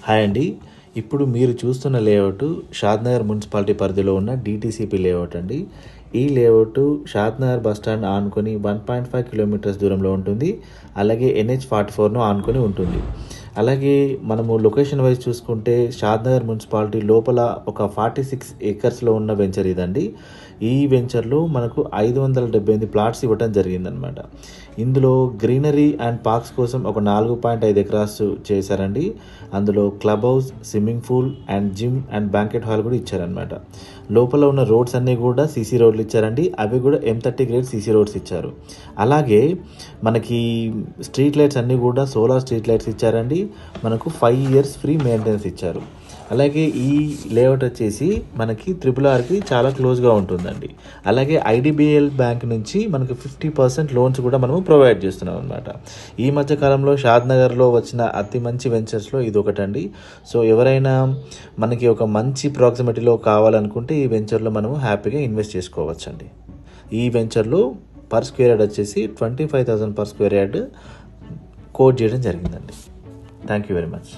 Hi అండి. ఇప్పుడు మీరు చూస్తున్న లేఅవుట్ షాద్‌నగర్ మున్సిపాలిటీ పరిధిలో ఉన్న డీటీసీపీ లేఅవుట్ అండి. ఈ లేఅవుట్ షాద్‌నగర్ బస్ స్టాండ్ ఆనుకొని 1.5 కిలోమీటర్స్ దూరంలో ఉంటుంది. అలాగే NH-44ను ఆనుకొని ఉంటుంది. అలాగే మనము లొకేషన్ వైజ్ చూసుకుంటే షాద్‌నగర్ మున్సిపాలిటీ లోపల ఒక 46 ఏకర్స్‌లో ఉన్న వెంచర్ ఇదండి. ఈ వెంచర్‌లో మనకు 578 ప్లాట్స్ ఇవ్వటం జరిగిందనమాట. ఇందులో గ్రీనరీ అండ్ పార్క్స్ కోసం ఒక 4.5 ఎకరాస్ చేశారండి. అందులో club house, swimming pool and gym and banquet hall కూడా ఇచ్చారనమాట. లోపల ఉన్న రోడ్స్ అన్నీ కూడా సీసీ రోడ్లు ఇచ్చారండి. అవి కూడా M30 గ్రేడ్ సీసీ రోడ్స్ ఇచ్చారు. అలాగే మనకి స్ట్రీట్ లైట్స్ అన్నీ కూడా సోలార్ స్ట్రీట్ లైట్స్ ఇచ్చారండి. మనకు 5 ఇయర్స్ ఫ్రీ మెయింటెనెన్స్ ఇచ్చారు. అలాగే ఈ లేఅవుట్ వచ్చేసి మనకి RRRకి చాలా క్లోజ్గా ఉంటుందండి. అలాగే IDBL బ్యాంక్ నుంచి మనకి 50% లోన్స్ కూడా మనము ప్రొవైడ్ చేస్తున్నాం అనమాట. ఈ మధ్య కాలంలో షాద్‌నగర్లో వచ్చిన అతి మంచి వెంచర్స్లో ఇది ఒకటండి. సో ఎవరైనా మనకి ఒక మంచి ప్రాక్సిమిటీలో కావాలనుకుంటే ఈ వెంచర్లో మనము హ్యాపీగా ఇన్వెస్ట్ చేసుకోవచ్చండి. ఈ వెంచర్లో పర్ స్క్వేర్ యార్డ్ వచ్చేసి 25,000 పర్ స్క్వేర్ యార్డ్ కోట్ చేయడం జరిగిందండి. Thank you very much.